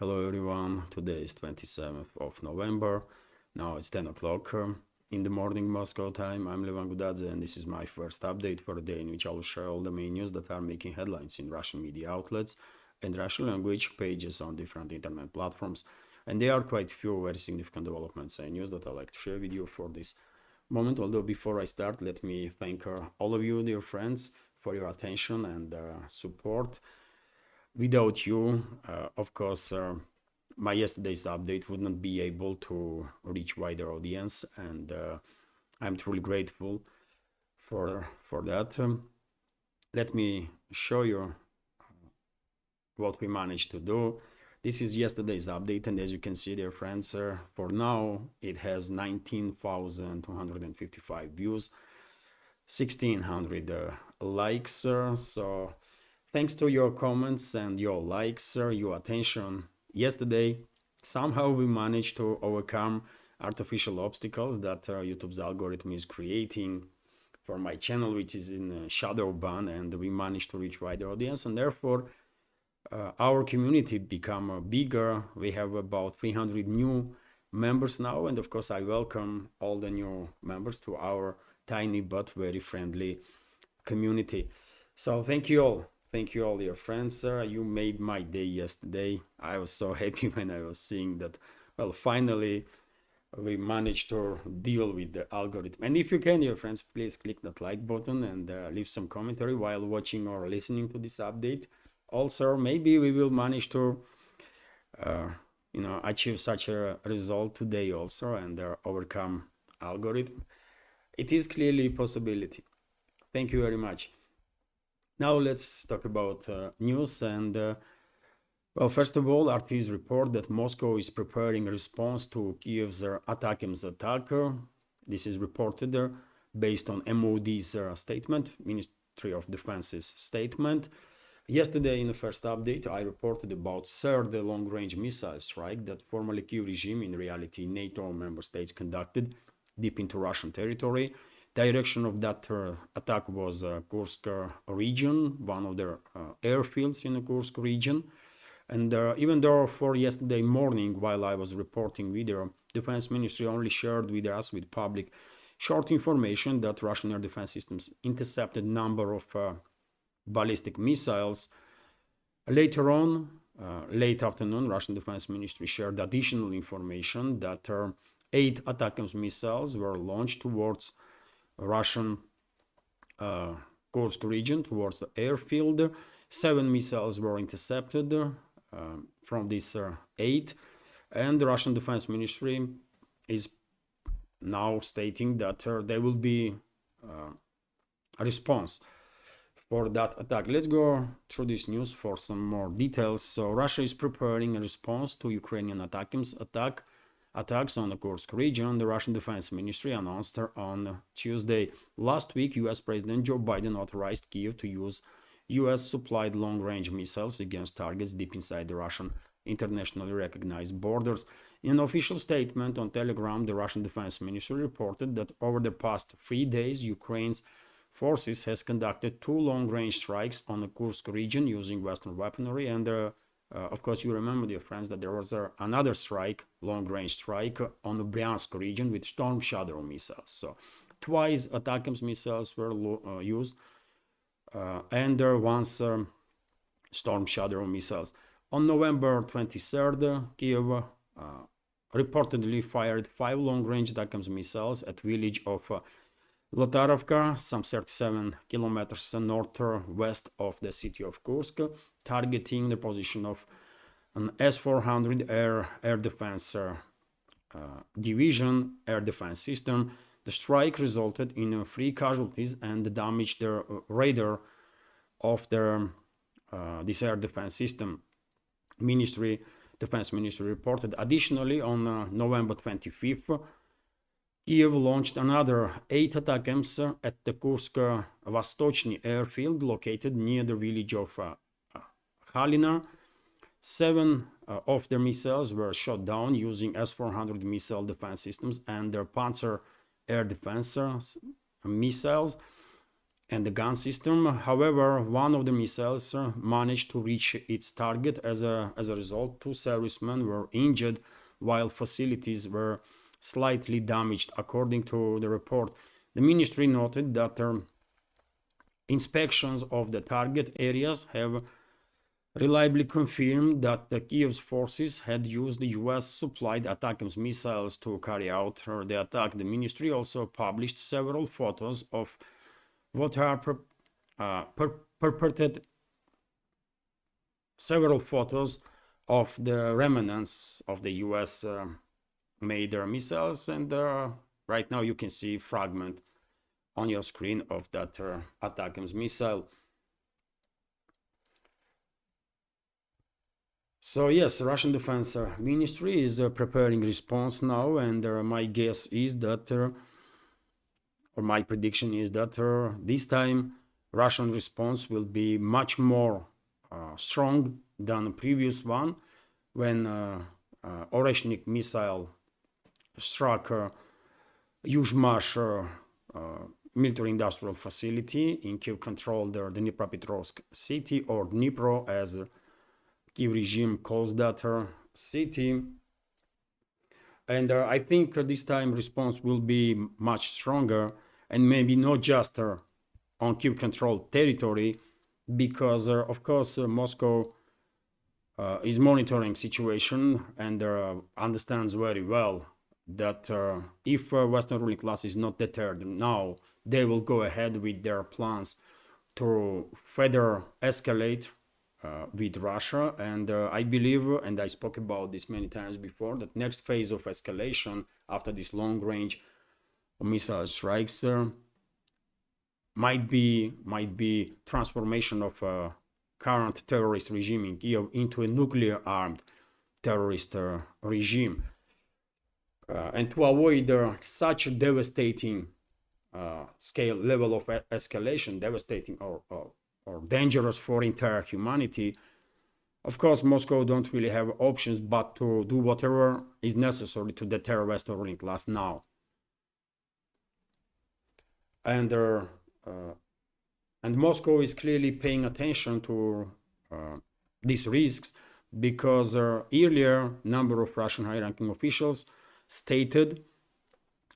Hello everyone, today is 27th of November. Now it's 10 o'clock in the morning Moscow time. I'm Levan Gudadze and this is my first update for the day in which I will share all the main news that are making headlines in Russian media outlets and Russian language pages on different internet platforms. And there are quite a few very significant developments and news that I'd like to share with you for this moment. Although before I start, let me thank all of you, dear friends, for your attention and support. Without you, of course, my yesterday's update would not be able to reach wider audience, and I'm truly grateful for that. Let me show you what we managed to do. This is yesterday's update, and as you can see, dear friends, for now it has 19,255 views, 1,600 likes, so thanks to your comments and your likes, your attention yesterday, somehow we managed to overcome artificial obstacles that YouTube's algorithm is creating for my channel, which is in shadow ban, and we managed to reach wider audience, and therefore our community become bigger. We have about 300 new members now, and of course I welcome all the new members to our tiny but very friendly community. So thank you all. Thank you all, dear friends. You made my day yesterday. I was so happy when I was seeing that, well, finally we managed to deal with the algorithm. And if you can, dear friends, please click that like button and leave some commentary while watching or listening to this update. Also, maybe we will manage to achieve such a result today also and overcome algorithm. It is clearly a possibility. Thank you very much. Now let's talk about news, and well, first of all, RT's report that Moscow is preparing a response to Kiev's ATACMS attack. This is reported based on MOD's statement, Ministry of Defense's statement. Yesterday in the first update, I reported about third long-range missile strike that formerly Kiev regime, in reality NATO member states, conducted deep into Russian territory. Direction of that attack was Kursk region, one of their airfields in the Kursk region. And even though for yesterday morning, while I was reporting video, Defense Ministry only shared with us, with public, short information that Russian air defense systems intercepted number of ballistic missiles. Later on, late afternoon, Russian Defense Ministry shared additional information that 8 ATACMS missiles were launched towards Russian Kursk region, towards the airfield. 7 missiles were intercepted from these 8, and the Russian Defense Ministry is now stating that there will be a response for that attack. Let's go through this news for some more details. So Russia is preparing a response to Ukrainian ATACMS attacks on the Kursk region, the Russian Defense Ministry announced on Tuesday. Last week, US President Joe Biden authorized Kiev to use US-supplied long-range missiles against targets deep inside the Russian internationally recognized borders. In an official statement on Telegram, the Russian Defense Ministry reported that over the past 3 days, Ukraine's forces has conducted 2 long-range strikes on the Kursk region using Western weaponry, and of course, you remember, dear friends, that there was another strike, long-range strike, on the Bryansk region with Storm Shadow missiles. So twice ATACMS missiles were used, and once Storm Shadow missiles. On November 23rd, Kiev reportedly fired 5 long-range ATACMS missiles at village of Lotarovka, some 37 kilometers northwest of the city of Kursk, targeting the position of an S-400 air defense division air defense system. The strike resulted in 3 casualties and damaged the radar of this air defense system. Defense Ministry reported. Additionally, on November 25th, Kiev launched another 8 ATACMS at the Kursk Vostochny airfield located near the village of Halina. 7 of their missiles were shot down using S-400 missile defense systems and their Panzer air defense missiles. and the gun system. However, one of the missiles managed to reach its target. As a result, 2 servicemen were injured while facilities were slightly damaged, according to the report. The ministry noted that inspections of the target areas have reliably confirmed that the Kiev's forces had used the US-supplied ATACMS missiles to carry out the attack. The ministry also published several photos of what are purported several photos of the remnants of the US made missiles, and right now you can see fragment on your screen of that ATACMS missile. So yes, Russian Defense Ministry is preparing response now, and my guess is that, or my prediction is that this time Russian response will be much more strong than the previous one, when Oreshnik missile struck Yuzhmash military-industrial facility in Kiev-controlled Dnipropetrovsk city, or Dnipro, as Kiev regime calls that city. And I think this time response will be much stronger, and maybe not just on Kiev-controlled territory, because of course Moscow is monitoring situation and understands very well that if Western ruling class is not deterred now, they will go ahead with their plans to further escalate with Russia. And I believe, and I spoke about this many times before, that next phase of escalation after this long-range missile strikes might be transformation of a current terrorist regime in Kiev into a nuclear-armed terrorist regime. And to avoid such a devastating scale level of escalation, devastating or dangerous for entire humanity, of course Moscow don't really have options but to do whatever is necessary to deter Western ruling class now. And Moscow is clearly paying attention to these risks, because earlier number of Russian high-ranking officials stated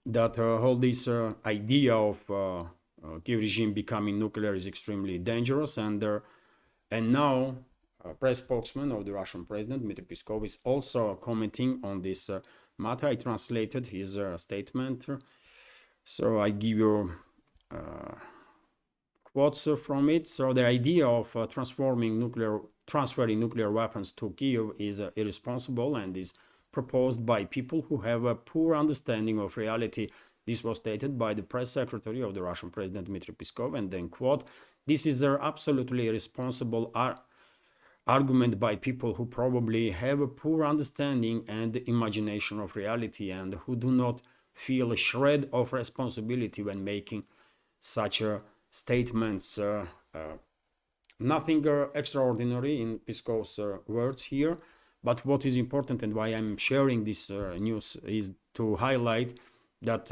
that whole this idea of Kiev regime becoming nuclear is extremely dangerous, and now press spokesman of the Russian president Dmitry Peskov is also commenting on this matter. I translated his statement, so I give you quotes from it. So the idea of transferring nuclear weapons to Kiev is irresponsible and is proposed by people who have a poor understanding of reality. This was stated by the press secretary of the Russian president Dmitry Peskov, and then quote, "This is an absolutely irresponsible argument by people who probably have a poor understanding and imagination of reality, and who do not feel a shred of responsibility when making such statements." Nothing extraordinary in Peskov's words here, but what is important and why I'm sharing this news is to highlight that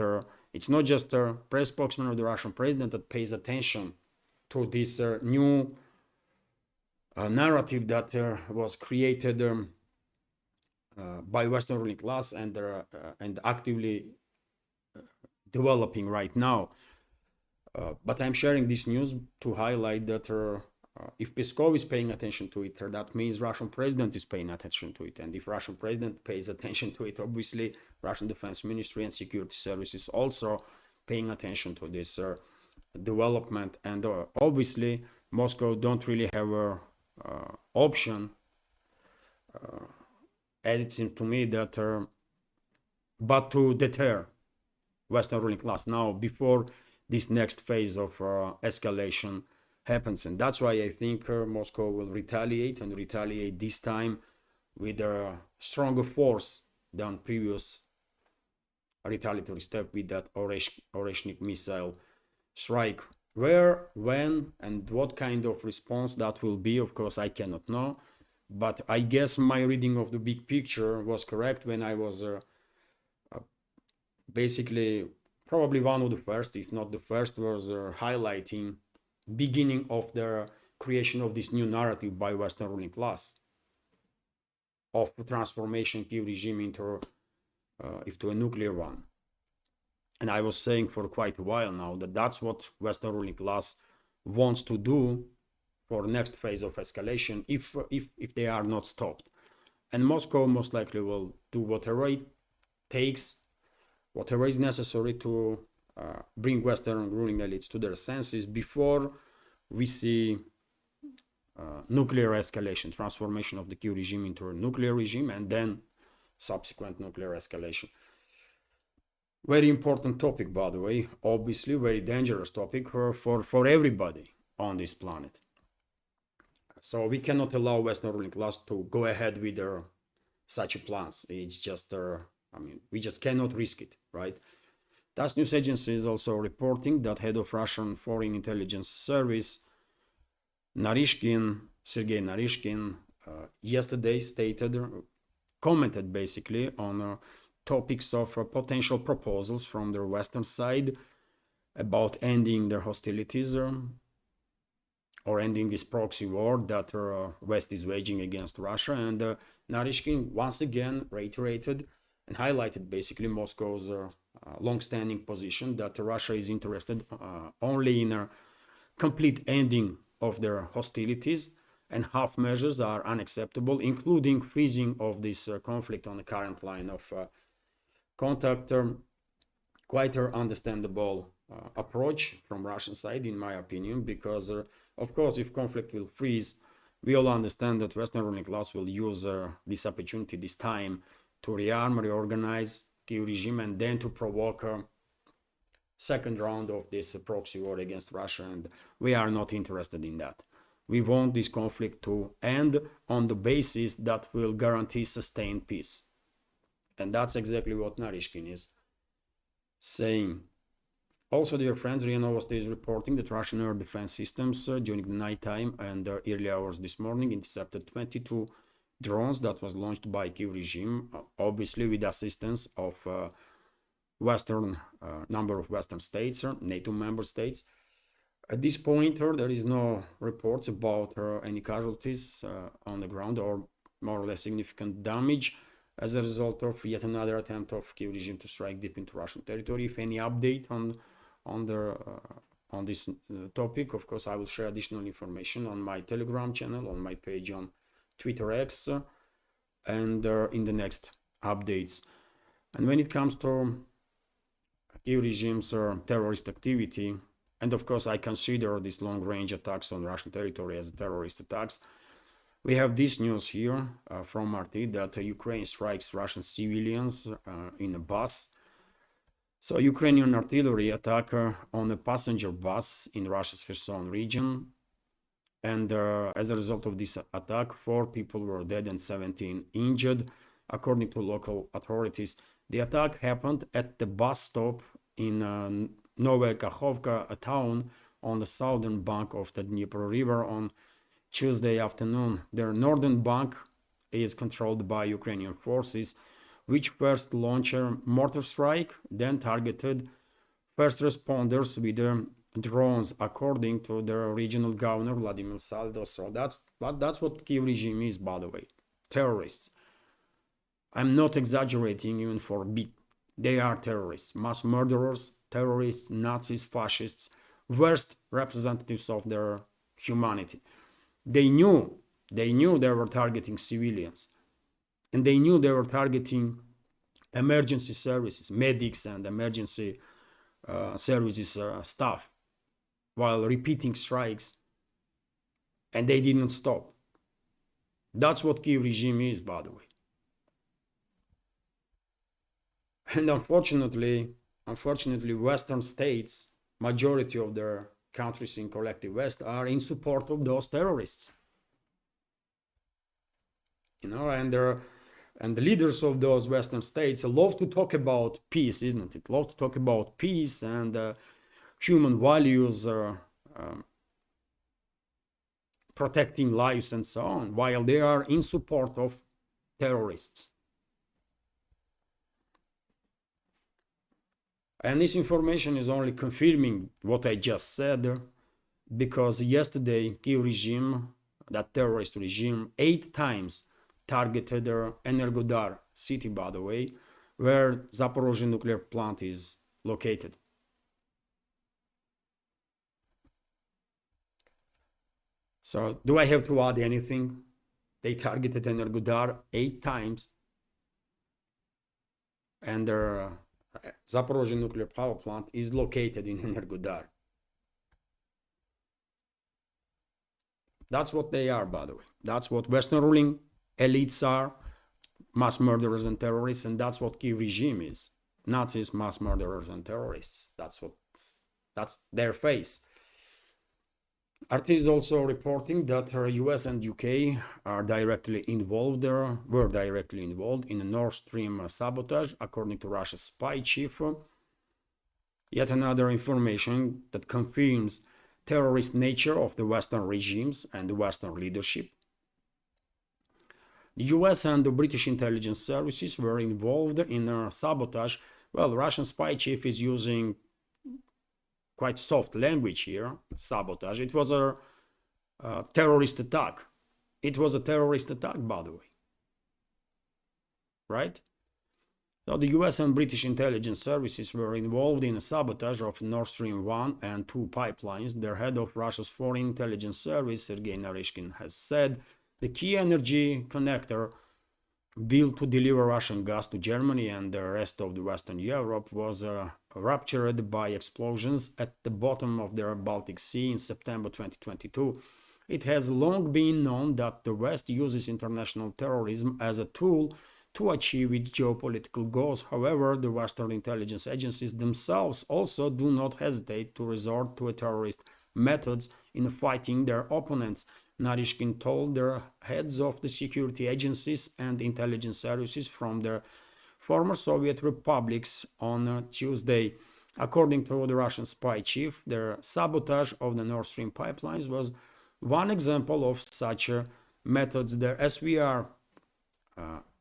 it's not just a press spokesman of the Russian president that pays attention to this new narrative that was created by Western ruling class and actively developing right now. But I'm sharing this news to highlight that if Peskov is paying attention to it, that means Russian president is paying attention to it. And if Russian president pays attention to it, obviously Russian Defense Ministry and security services also paying attention to this development. And obviously Moscow don't really have a option, as it seems to me, that but to deter Western ruling class now before this next phase of escalation happens. And that's why I think Moscow will retaliate, and retaliate this time with a stronger force than previous retaliatory step with that Oreshnik missile strike. Where, when, and what kind of response that will be, of course, I cannot know. But I guess my reading of the big picture was correct when I was basically probably one of the first, if not the first, was highlighting beginning of the creation of this new narrative by Western ruling class of transformation Kiev regime into a nuclear one. And I was saying for quite a while now that that's what Western ruling class wants to do for the next phase of escalation if they are not stopped. And Moscow most likely will do whatever it takes, whatever is necessary to bring Western ruling elites to their senses before we see nuclear escalation, transformation of the Kiev regime into a nuclear regime, and then subsequent nuclear escalation. Very important topic, by the way, obviously very dangerous topic for everybody on this planet. So we cannot allow Western ruling class to go ahead with their such plans. It's just, we just cannot risk it, right? TASS news agency is also reporting that head of Russian Foreign Intelligence Service, Sergei Narishkin, yesterday commented basically on topics of potential proposals from the Western side about ending their hostilities or ending this proxy war that West is waging against Russia. And Narishkin once again reiterated and highlighted basically Moscow's long-standing position that Russia is interested only in a complete ending of their hostilities, and half measures are unacceptable, including freezing of this conflict on the current line of contact. Quite an understandable approach from Russian side, in my opinion, because of course, if conflict will freeze, we all understand that Western ruling class will use this opportunity, this time, to rearm, reorganize Kiev regime, and then to provoke a second round of this proxy war against Russia. And we are not interested in that. We want this conflict to end on the basis that will guarantee sustained peace. And that's exactly what Narishkin is saying. Also, dear friends, RIA Novosti is reporting that Russian air defense systems during the nighttime and early hours this morning intercepted 22 drones that was launched by Kiev regime, obviously with assistance of number of Western states, NATO member states. At this point, there is no reports about any casualties on the ground or more or less significant damage as a result of yet another attempt of Kiev regime to strike deep into Russian territory. If any update on this topic, of course, I will share additional information on my Telegram channel, on my page on Twitter X, and in the next updates. And when it comes to Kiev regime's terrorist activity, and of course I consider these long-range attacks on Russian territory as terrorist attacks, we have this news here from RT that Ukraine strikes Russian civilians in a bus. So Ukrainian artillery attack on a passenger bus in Russia's Kherson region. And as a result of this attack, 4 people were dead and 17 injured, according to local authorities. The attack happened at the bus stop in Novaya Kakhovka, a town on the southern bank of the Dnieper River, on Tuesday afternoon. Their northern bank is controlled by Ukrainian forces, which first launched a mortar strike, then targeted first responders with drones, according to the regional governor Vladimir Saldo. So that's what Kiev regime is, by the way. Terrorists. I'm not exaggerating even for a bit. They are terrorists, mass murderers, terrorists, Nazis, fascists, worst representatives of their humanity. They knew they were targeting civilians, and they knew they were targeting emergency services, medics and emergency services staff, while repeating strikes, and they didn't stop. That's what Kiev regime is, by the way. And unfortunately, Western states, majority of their countries in collective West, are in support of those terrorists. And the leaders of those Western states love to talk about peace, isn't it? Love to talk about peace and human values, protecting lives and so on, while they are in support of terrorists. And this information is only confirming what I just said. because yesterday Kiev regime, that terrorist regime, 8 times targeted Energodar city, by the way, where Zaporozhye nuclear plant is located. So do I have to add anything? They targeted Energodar 8 times, and their Zaporozhye nuclear power plant is located in Energodar. That's what they are, by the way. That's what Western ruling elites are, mass murderers and terrorists, and that's what Kiev regime is. Nazis, mass murderers and terrorists. That's their face. RT is also reporting that US and UK are were directly involved in a Nord Stream sabotage, according to Russia's spy chief. Yet another information that confirms terrorist nature of the Western regimes and the Western leadership. The US and the British intelligence services were involved in a sabotage. Well, Russian spy chief is using quite soft language here, sabotage. It was a terrorist attack. It was a terrorist attack, by the way. Right? So the US and British intelligence services were involved in a sabotage of Nord Stream 1 and 2 pipelines. The head of Russia's Foreign Intelligence Service, Sergei Narishkin, has said the key energy connector built to deliver Russian gas to Germany and the rest of the Western Europe was ruptured by explosions at the bottom of the Baltic Sea in September 2022. It has long been known that the West uses international terrorism as a tool to achieve its geopolitical goals. However, the Western intelligence agencies themselves also do not hesitate to resort to terrorist methods in fighting their opponents. Narishkin told the heads of the security agencies and intelligence services from the former Soviet republics on Tuesday. According to the Russian spy chief, the sabotage of the Nord Stream pipelines was one example of such methods. The SVR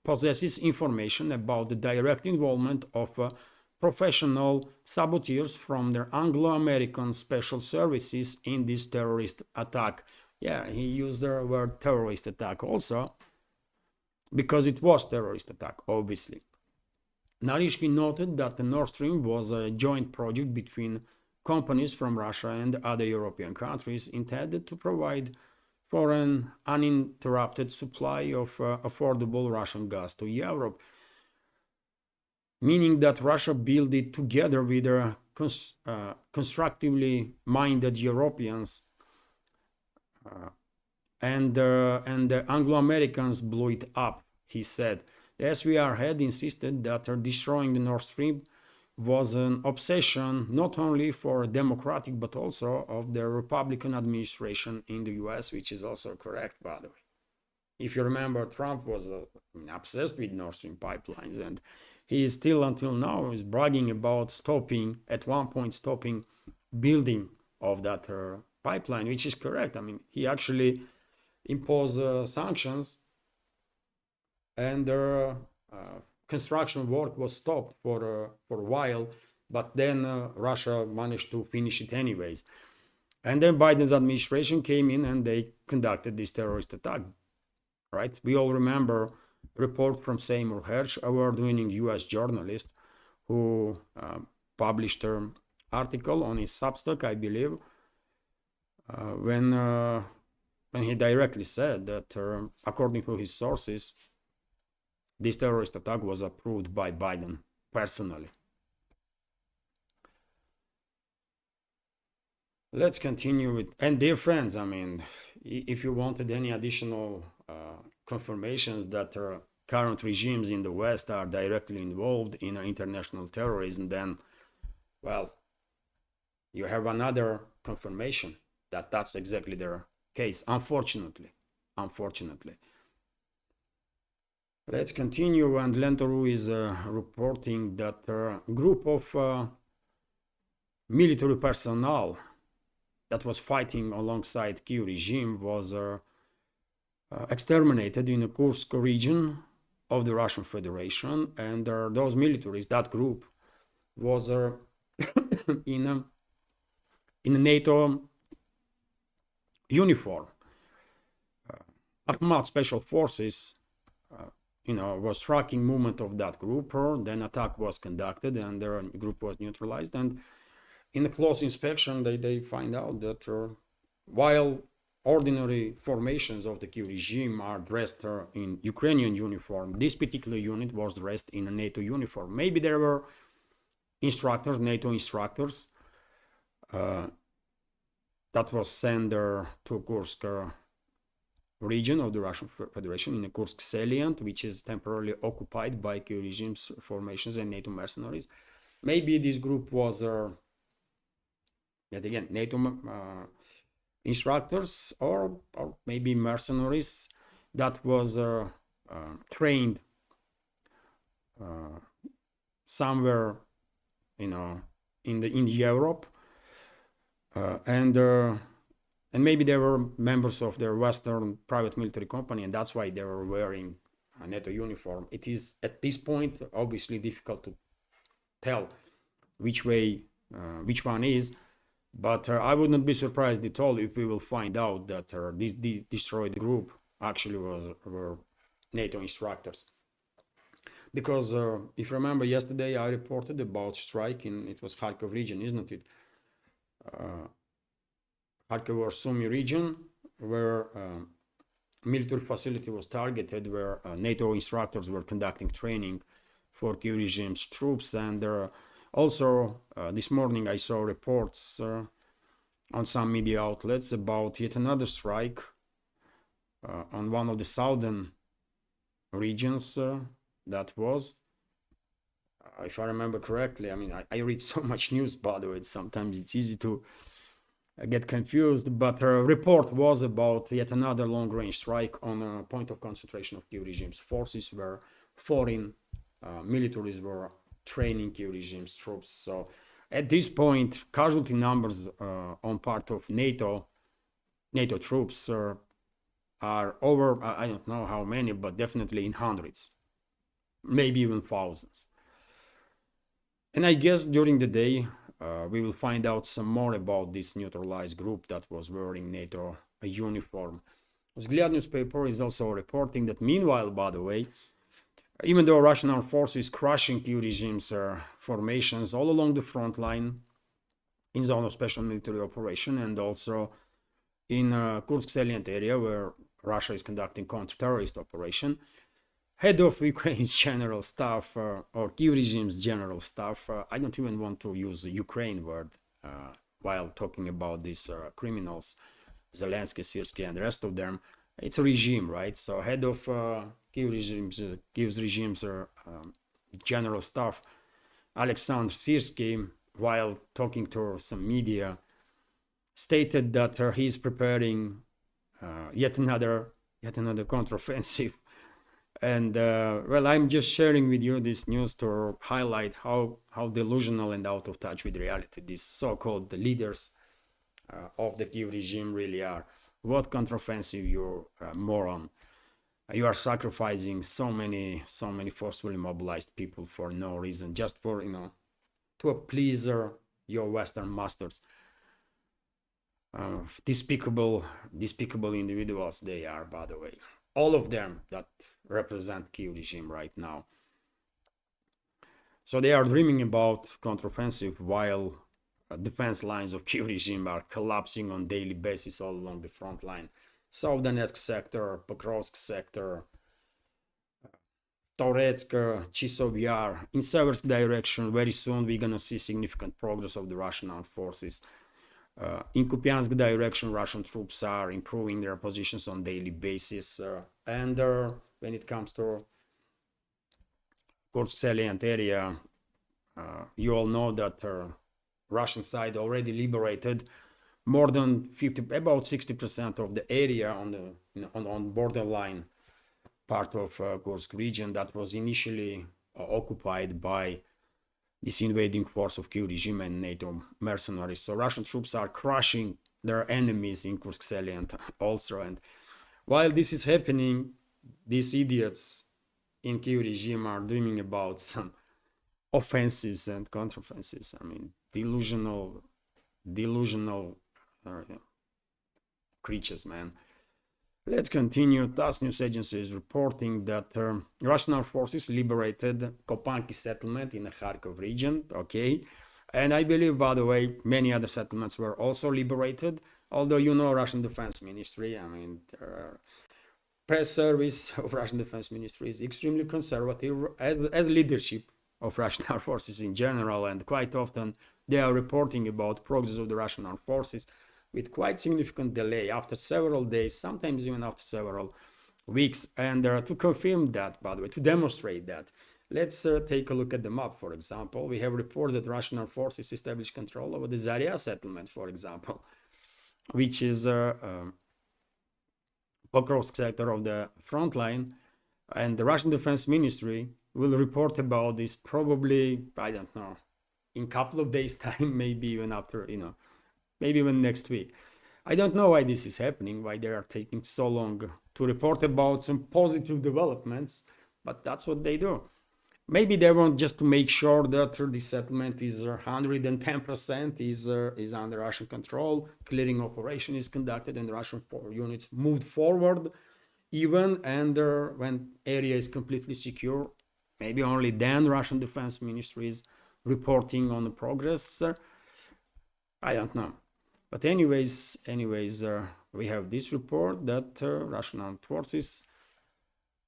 possesses information about the direct involvement of professional saboteurs from the Anglo-American special services in this terrorist attack. Yeah, he used the word terrorist attack also, because it was terrorist attack, obviously. Narishkin noted that the Nord Stream was a joint project between companies from Russia and other European countries intended to provide for an uninterrupted supply of affordable Russian gas to Europe, meaning that Russia built it together with constructively minded Europeans, and the Anglo-Americans blew it up, he said. The SVR head insisted that destroying the Nord Stream was an obsession not only for democratic but also of the Republican administration in the US, which is also correct, by the way. If you remember, Trump was obsessed with Nord Stream pipelines, and he is still until now is bragging about stopping building of that pipeline, which is correct. I mean, he actually imposed sanctions, and construction work was stopped for a while, but then Russia managed to finish it anyways. And then Biden's administration came in and they conducted this terrorist attack, right? We all remember a report from Seymour Hersh, award-winning US journalist, who published an article on his Substack, I believe, when he directly said that, according to his sources, this terrorist attack was approved by Biden personally. Let's continue with, and dear friends, I mean, if you wanted any additional confirmations that current regimes in the West are directly involved in international terrorism, then, well, you have another confirmation that that's exactly their case, unfortunately. Let's continue, and Lentoru is reporting that a group of military personnel that was fighting alongside Kiev regime was exterminated in the Kursk region of the Russian Federation, and those militaries, that group, was in a NATO uniform. Ahmad Special Forces, was tracking movement of that group. Then attack was conducted and their group was neutralized. And in a close inspection, they find out that while ordinary formations of the Kiev regime are dressed in Ukrainian uniform, this particular unit was dressed in a NATO uniform. Maybe there were instructors, NATO instructors, that was sent to Kursk region of the Russian Federation, in the Kursk salient, which is temporarily occupied by Kiev regime's formations and NATO mercenaries. Maybe this group was, yet again, NATO instructors or maybe mercenaries that was trained somewhere, in Europe, and maybe they were members of their Western private military company, and that's why they were wearing a NATO uniform. It is at this point obviously difficult to tell which one is, but I would not be surprised at all if we will find out that this destroyed group actually were NATO instructors. Because if you remember, yesterday I reported about strike it was Kharkov region, isn't it? Kharkov or Sumy region, where military facility was targeted, where NATO instructors were conducting training for Kiev regime's troops. And also this morning I saw reports on some media outlets about yet another strike on one of the southern regions. That was, if I remember correctly, I read so much news, by the way, sometimes it's easy to get confused, but a report was about yet another long-range strike on a point of concentration of Kiev regime's forces, where foreign militaries were training Kiev regime's troops. So at this point, casualty numbers on part of NATO troops are over, I don't know how many, but definitely in hundreds, maybe even thousands. And I guess during the day, we will find out some more about this neutralized group that was wearing NATO uniform. Vzгляд newspaper is also reporting that meanwhile, by the way, even though Russian armed forces crushing Kiev regime's formations all along the front line in zone of special military operation, and also in Kursk salient area where Russia is conducting counter-terrorist operation, head of Ukraine's general staff or Kiev regime's general staff, I don't even want to use the Ukraine word while talking about these criminals, Zelensky, Syrsky, and the rest of them. It's a regime, right? So head of Kiev regime's general staff, Alexander Syrsky, while talking to some media, stated that he's preparing yet another counteroffensive. And well, I'm just sharing with you this news to highlight how delusional and out of touch with reality these so-called leaders of the Kiev regime really are. What counteroffensive, you moron! You are sacrificing so many forcefully mobilized people for no reason, just for to please your Western masters. Despicable individuals they are, by the way. All of them that represent Kiev regime right now. So they are dreaming about counteroffensive while defense lines of Kiev regime are collapsing on daily basis all along the front line. South Donetsk sector, Pokrovsk sector, Toretsk, Chisov Yar, in Seversk direction. Very soon we're gonna see significant progress of the Russian armed forces. In Kupiansk direction, Russian troops are improving their positions on daily basis. And when it comes to Kursk salient area, you all know that Russian side already liberated more than about 60% of the area on the on borderline part of Kursk region that was initially occupied by this invading force of Kiev regime and NATO mercenaries. So Russian troops are crushing their enemies in Kursk salient also. And while this is happening, these idiots in Kiev regime are dreaming about some offensives and counteroffensives. I mean, delusional creatures, man. Let's continue. TASS news agency is reporting that Russian armed forces liberated Kopanki settlement in the Kharkov region, okay? And I believe, by the way, many other settlements were also liberated, although you know Russian Defense Ministry, I mean, press service of Russian Defense Ministry is extremely conservative as leadership of Russian armed forces in general, and quite often they are reporting about progress of the Russian armed forces with quite significant delay after several days, sometimes even after several weeks. And to confirm that, by the way, to demonstrate that, let's take a look at the map. For example, we have reports that Russian armed forces established control over the Zarya settlement, for example, which is Pokrovsk sector of the front line, and the Russian Defense Ministry will report about this probably, I don't know, in a couple of days time, maybe even after, maybe even next week. I don't know why this is happening, why they are taking so long to report about some positive developments, but that's what they do. Maybe they want just to make sure that the settlement is 110% is under Russian control, clearing operation is conducted, and the Russian units moved forward even, and when area is completely secure, maybe only then Russian Defense Ministry is reporting on the progress. I don't know. But anyways, we have this report that Russian armed forces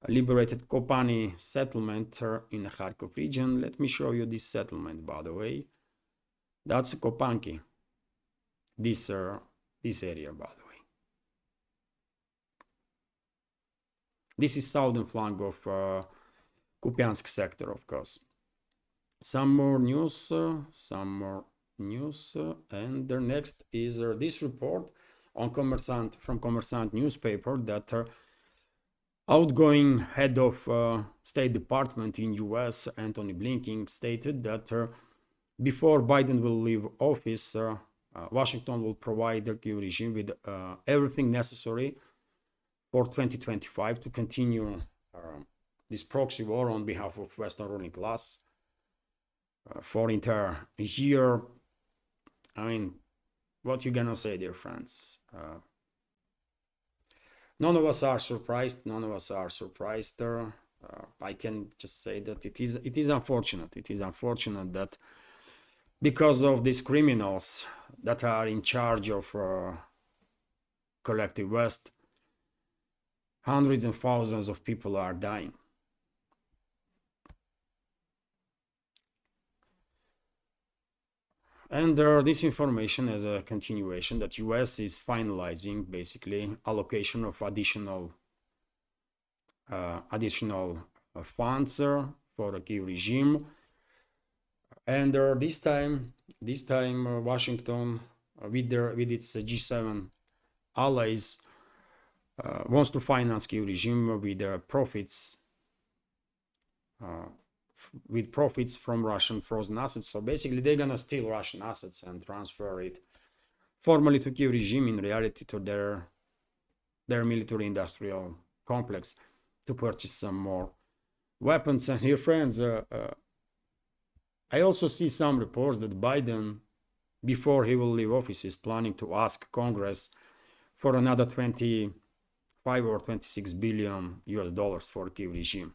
liberated Kopani settlement in the Kharkov region. Let me show you this settlement, by the way. That's Kopanki. This area, by the way. This is southern flank of Kupiansk sector, of course. Some more news, and the next is this report on from Kommersant newspaper that outgoing head of State Department in US, Antony Blinken, stated that before Biden will leave office, Washington will provide the Kiev regime with everything necessary for 2025 to continue this proxy war on behalf of Western ruling class for entire year. I mean, what you gonna say, dear friends? None of us are surprised. I can just say that it is unfortunate. It is unfortunate that because of these criminals that are in charge of collective West, hundreds and thousands of people are dying. And this information as a continuation that US is finalizing basically allocation of additional funds for the Kiev regime. And this time Washington with its G7 allies wants to finance Kiev regime with profits. With profits from Russian frozen assets. So basically they're gonna steal Russian assets and transfer it formally to Kiev regime, in reality to their military industrial complex, to purchase some more weapons. And here, friends, I also see some reports that Biden, before he will leave office, is planning to ask Congress for another 25 or 26 billion US dollars for Kiev regime.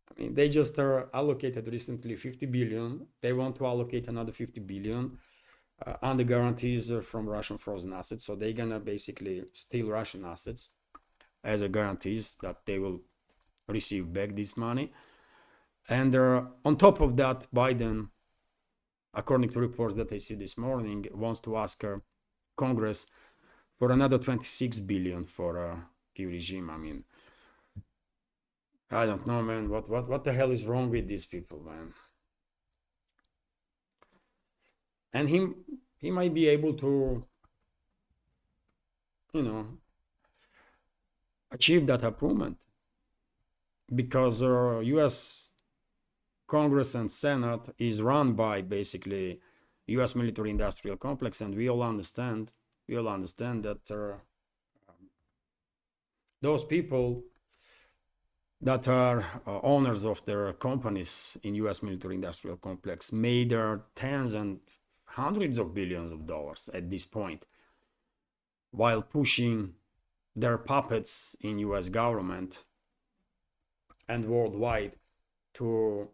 I mean, they just allocated recently 50 billion. They want to allocate another 50 billion under guarantees from Russian frozen assets. So they're gonna basically steal Russian assets as a guarantees that they will receive back this money. And on top of that, Biden, according to reports that I see this morning, wants to ask Congress for another 26 billion for Kiev regime. I mean, I don't know, man. What the hell is wrong with these people, man? And he might be able to, achieve that improvement, because U.S. Congress and Senate is run by basically U.S. military industrial complex, and we all understand that those people that are owners of their companies in U.S. military industrial complex made tens and hundreds of billions of dollars at this point. while pushing their puppets in US government and worldwide to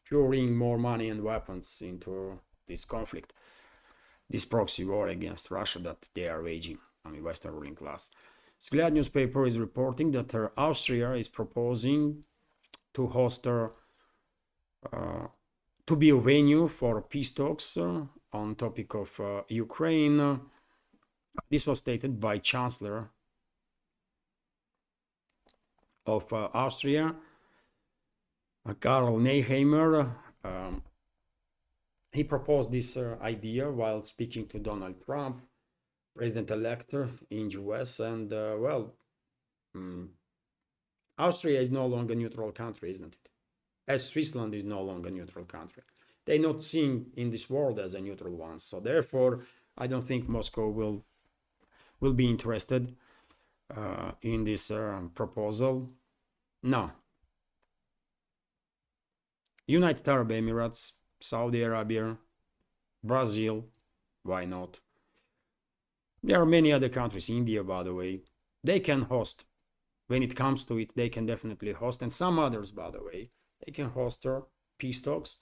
pouring more money and weapons into this conflict, this proxy war against Russia that they are waging on the Western ruling class. Sglad newspaper is reporting that Austria is proposing to host to be a venue for peace talks on topic of Ukraine. This was stated by Chancellor of Austria, Karl Nehammer. He proposed this idea while speaking to Donald Trump, president-elect in US, and Austria is no longer a neutral country, isn't it? As Switzerland is no longer a neutral country. They're not seen in this world as a neutral one. So therefore, I don't think Moscow will be interested in this proposal. No. United Arab Emirates, Saudi Arabia, Brazil, why not? There are many other countries, India, by the way. They can host. When it comes to it, they can definitely host. And some others, by the way, they can host peace talks.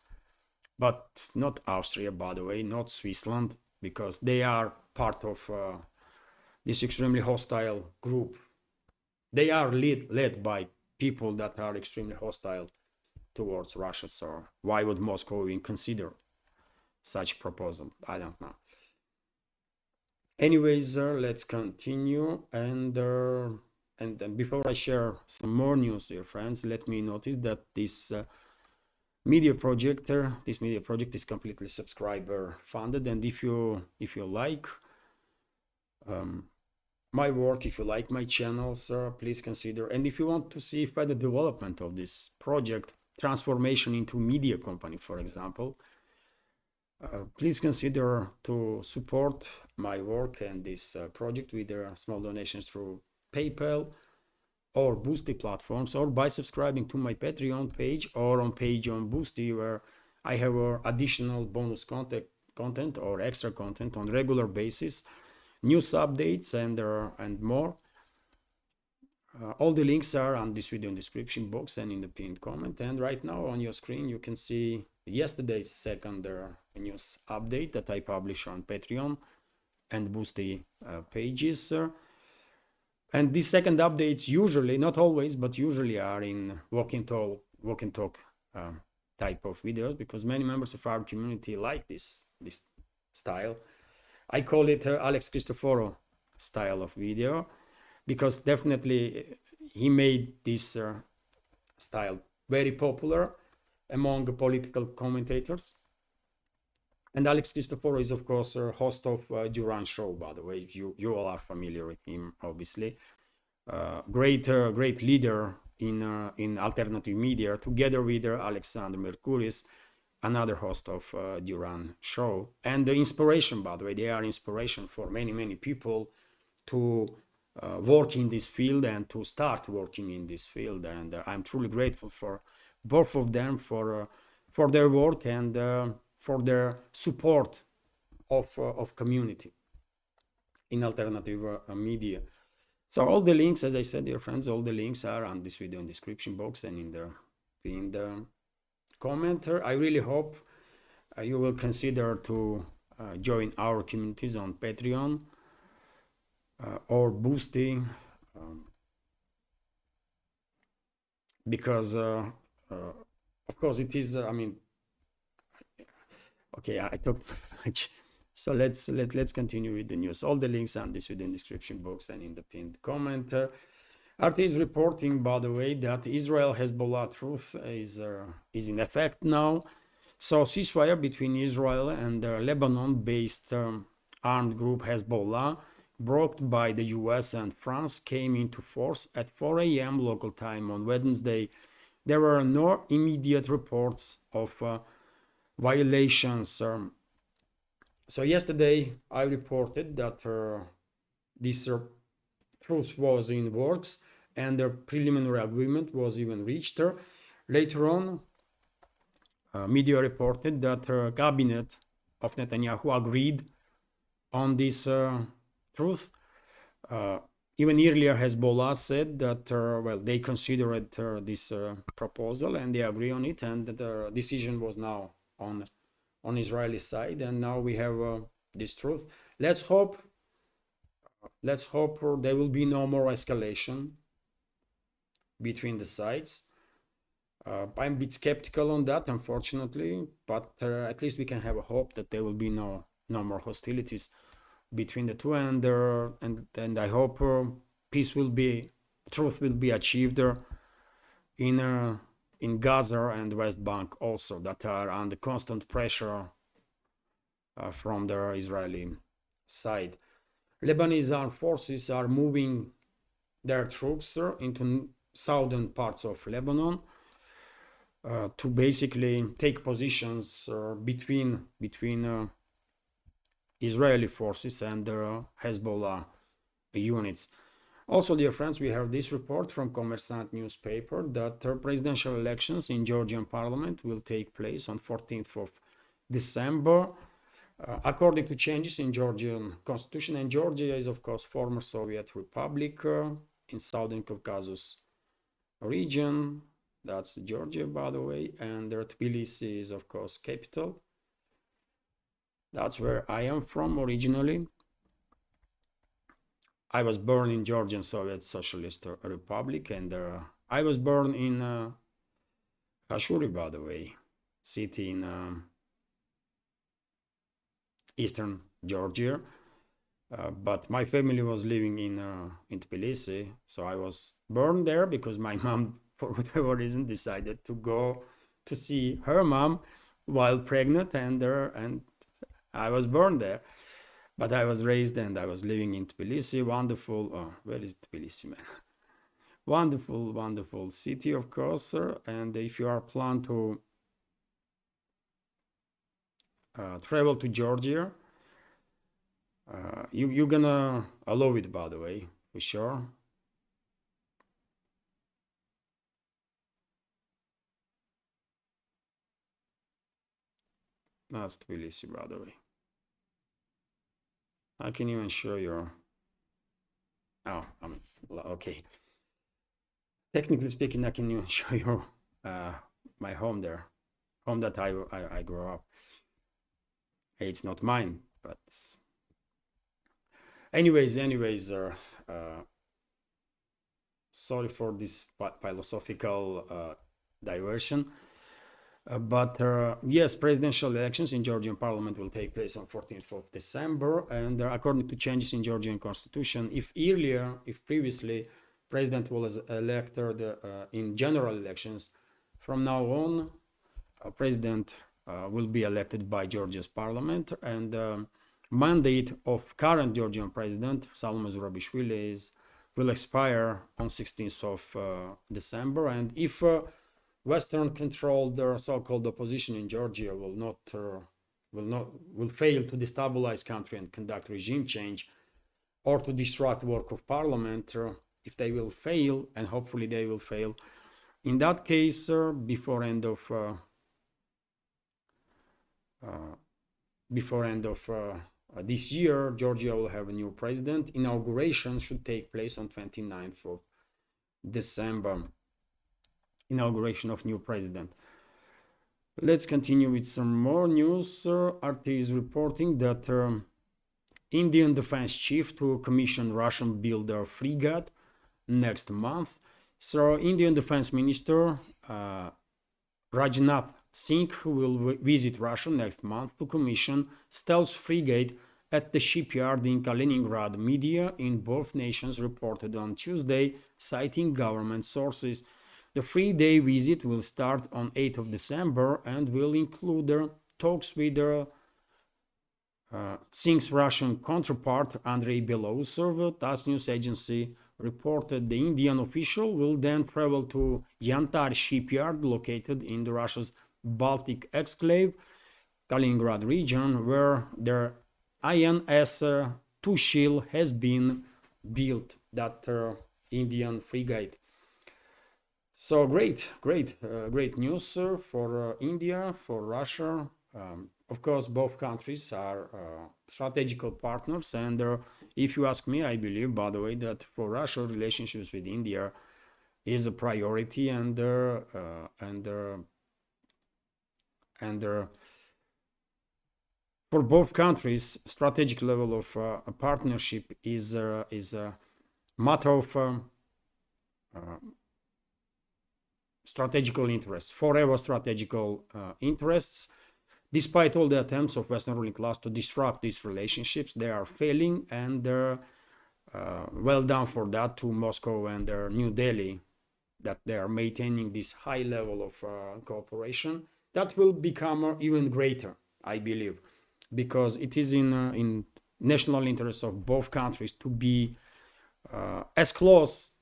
But not Austria, by the way, not Switzerland, because they are part of this extremely hostile group. They are led by people that are extremely hostile towards Russia. So why would Moscow even consider such proposal? I don't know. Anyways, let's continue. And before I share some more news, dear friends, let me notice that this media project is completely subscriber funded. And if you like my work, if you like my channels, please consider. And if you want to see further development of this project, transformation into media company, for example, please consider to support my work and this project with small donations through PayPal or Boosty platforms, or by subscribing to my Patreon page or on page on Boosty, where I have additional bonus content or extra content on regular basis, news updates and more. All the links are on this video in description box and in the pinned comment. And right now on your screen you can see yesterday's second news update that I publish on Patreon and Boosty pages. And these second updates usually, not always, but usually are in walk and talk type of videos, because many members of our community like this style. I call it Alex Cristoforo style of video, because definitely he made this style very popular among political commentators. And Alex Cristoforo is, of course, a host of Duran show, by the way. You all are familiar with him, obviously. Great leader in alternative media, together with Alexander Mercouris, another host of Duran show. And the inspiration, by the way, they are inspiration for many people to work in this field and to start working in this field. And I'm truly grateful for both of them for their work and for their support of community in alternative media. So all the links, as I said, dear friends, all the links are on this video in the description box and in the pinned comment. I really hope you will consider to join our communities on Patreon or Boosty, because of course it is okay, I talked too much. So let's continue with the news. All the links on this video in the description box and in the pinned comment. RT is reporting, by the way, that Israel-Hezbollah truce is in effect now. So ceasefire between Israel and Lebanon-based armed group Hezbollah, brought by the US and France, came into force at 4 a.m. local time on Wednesday. There were no immediate reports of violations. So yesterday I reported that this truce was in works and the preliminary agreement was even reached. Later on, media reported that cabinet of Netanyahu agreed on this truce, Even earlier, Hezbollah said that, well, they considered this proposal and they agree on it, and the decision was now on Israeli side, and now we have this truth. Let's hope there will be no more escalation between the sides. I'm a bit skeptical on that, unfortunately, but at least we can have a hope that there will be no more hostilities between the two, and I hope truth will be achieved in Gaza and West Bank also, that are under constant pressure from the Israeli side. Lebanese armed forces are moving their troops into southern parts of Lebanon to basically take positions between Israeli forces and Hezbollah units. Also, dear friends, we have this report from Kommersant newspaper that presidential elections in Georgian parliament will take place on 14th of December. According to changes in Georgian constitution, and Georgia is of course former Soviet Republic in Southern Caucasus region. That's Georgia, by the way, and Tbilisi is of course capital. That's where I am from originally. I was born in Georgian Soviet Socialist Republic, and I was born in Hashuri, by the way, city in eastern Georgia. But my family was living in Tbilisi, so I was born there because my mom, for whatever reason, decided to go to see her mom while pregnant, and I was born there. But I was raised and I was living in Tbilisi. Wonderful. Oh, where is Tbilisi, man? Wonderful, wonderful city, of course. And if you are planning to travel to Georgia, you're gonna love it, by the way, for sure. That's Tbilisi, by the way. I can even show you. Oh, I mean, okay. Technically speaking, I can even show you my home there, home that I grew up. It's not mine, but anyways, sorry for this philosophical diversion. But yes, presidential elections in Georgian parliament will take place on 14th of December. And according to changes in Georgian constitution, if previously president was elected in general elections, from now on, president will be elected by Georgia's parliament. And mandate of current Georgian president, Salome Zurabishvili, will expire on 16th of December. And if Western-controlled so-called opposition in Georgia will fail to destabilize country and conduct regime change, or to disrupt work of parliament, if they will fail, and hopefully they will fail, in that case, before end of this year, Georgia will have a new president. Inauguration should take place on 29th of December. Inauguration of new president. Let's continue with some more news. RT is reporting that Indian defense chief to commission Russian builder frigate next month. So Indian defense minister Rajnath Singh will visit Russia next month to commission stealth frigate at the shipyard in Kaliningrad. Media in both nations reported on Tuesday, citing government sources. The 3-day visit will start on 8th of December and will include talks with Singh's Russian counterpart Andrei Belousov. TASS news agency reported the Indian official will then travel to Yantar shipyard located in the Russia's Baltic exclave, Kaliningrad region, where the INS Tushil has been built, that Indian frigate. So great news for India, for Russia. Of course, both countries are strategical partners, and if you ask me, I believe, by the way, that for Russia, relationships with India is a priority, and for both countries, strategic level of a partnership is a matter of strategical interests, forever strategical interests. Despite all the attempts of Western ruling class to disrupt these relationships, they are failing, and they're well done for that to Moscow and New Delhi, that they are maintaining this high level of cooperation. That will become even greater, I believe, because it is in national interest of both countries to be as close,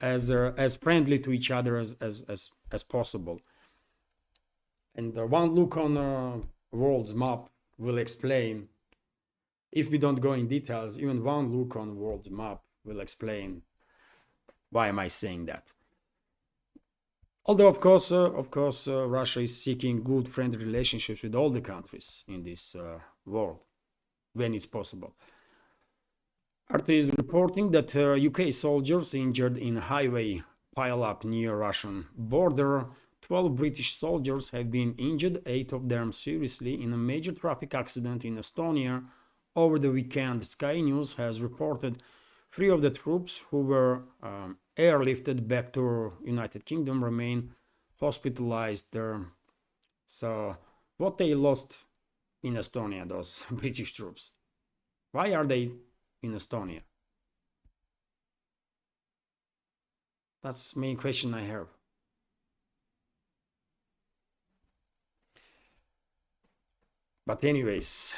as friendly to each other as possible. And one look on world's map will explain, if we don't go in details, even one look on world's map will explain why am I saying that. Although, of course, Russia is seeking good friendly relationships with all the countries in this world when it's possible. RT is reporting that UK soldiers injured in highway pile-up near Russian border. 12 British soldiers have been injured, 8 of them seriously, in a major traffic accident in Estonia over the weekend. Sky News has reported 3 of the troops who were airlifted back to United Kingdom remain hospitalized there. So what they lost in Estonia, those British troops? Why are they in Estonia? That's the main question I have. But anyways,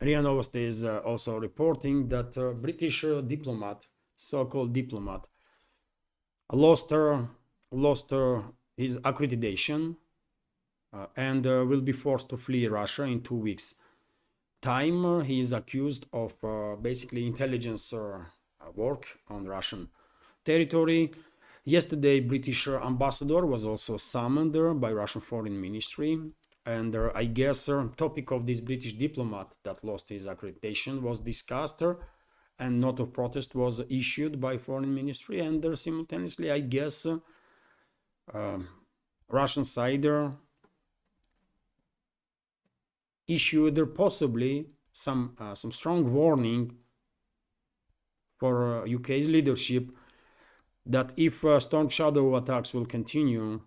RIA Novosti is also reporting that British diplomat, so-called diplomat, lost his accreditation and will be forced to flee Russia in 2 weeks' time. He is accused of basically intelligence work on Russian territory. Yesterday, British ambassador was also summoned by Russian Foreign Ministry, and I guess topic of this British diplomat that lost his accreditation was discussed, and note of protest was issued by Foreign Ministry, and simultaneously, I guess, Russian side issued possibly some strong warning for UK's leadership that if Storm Shadow attacks will continue,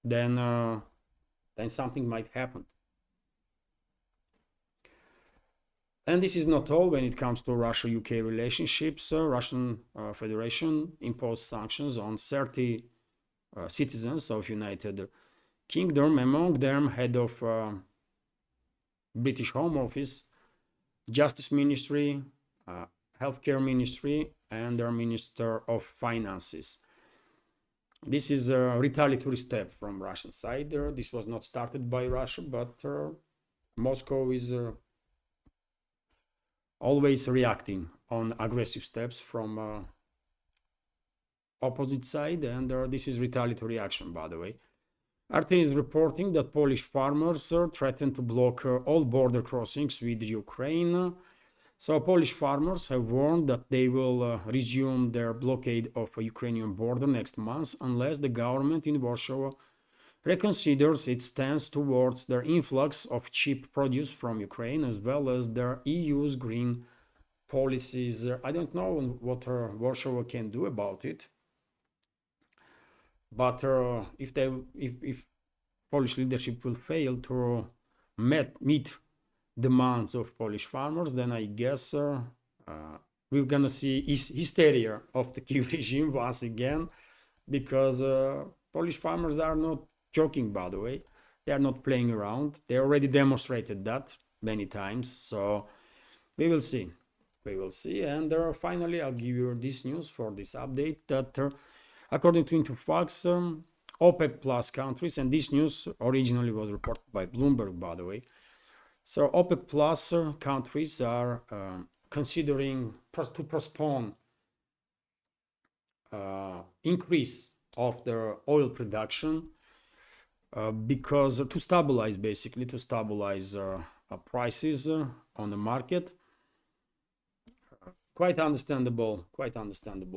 then something might happen. And this is not all when it comes to Russia-UK relationships. Russian Federation imposed sanctions on 30 citizens of United Kingdom, among them head of British Home Office, Justice Ministry, Healthcare Ministry, and their Minister of Finances. This is a retaliatory step from Russian side. This was not started by Russia, but Moscow is always reacting on aggressive steps from opposite side, and this is retaliatory action, by the way. RT is reporting that Polish farmers threaten to block all border crossings with Ukraine. So Polish farmers have warned that they will resume their blockade of a Ukrainian border next month unless the government in Warsaw reconsiders its stance towards their influx of cheap produce from Ukraine, as well as their EU's green policies. I don't know what Warsaw can do about it, but if Polish leadership will fail to meet demands of Polish farmers, then I guess we're gonna see hysteria of the Kiev regime once again, because Polish farmers are not joking, by the way. They are not playing around. They already demonstrated that many times. So we will see. And finally, I'll give you this news for this update that according to Interfax, OPEC plus countries, and this news originally was reported by Bloomberg, by the way. So OPEC plus countries are considering to postpone increase of their oil production because to stabilize prices on the market. Quite understandable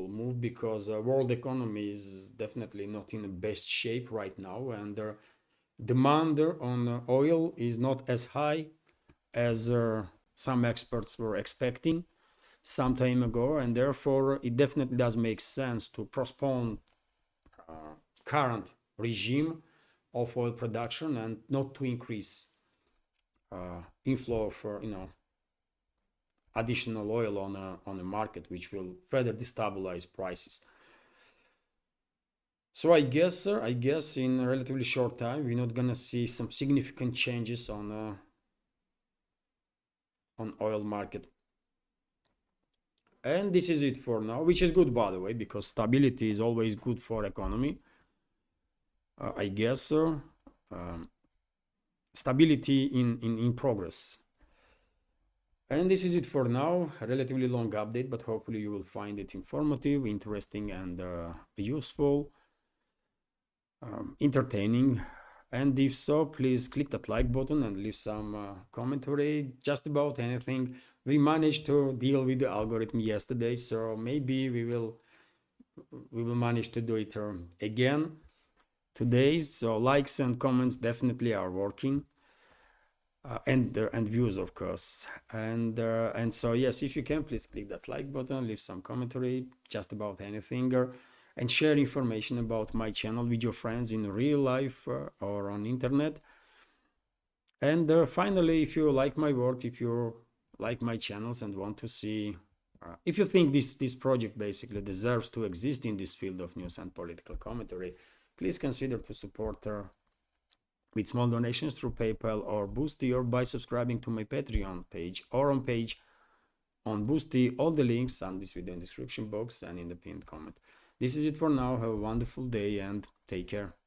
move, because world economy is definitely not in the best shape right now, and demand on oil is not as high as some experts were expecting some time ago, and therefore it definitely does make sense to postpone current regime of oil production and not to increase inflow for additional oil on the market, which will further destabilize prices. So I guess in a relatively short time we're not gonna see some significant changes on oil market. And this is it for now, which is good, by the way, because stability is always good for economy. I guess stability in progress. And this is it for now. A relatively long update, but hopefully you will find it informative, interesting, and useful, entertaining. And if so, please click that like button and leave some commentary just about anything. We managed to deal with the algorithm yesterday, so maybe we will manage to do it again today. So likes and comments definitely are working, and views, of course. And so yes, if you can, please click that like button, leave some commentary just about anything, and share information about my channel with your friends in real life or on internet. And finally, if you like my work, if you like my channels and want to see, if you think this project basically deserves to exist in this field of news and political commentary, please consider to support with small donations through PayPal or Boosty, or by subscribing to my Patreon page or on Boosty. All the links on this video in the description box and in the pinned comment. This is it for now. Have a wonderful day and take care.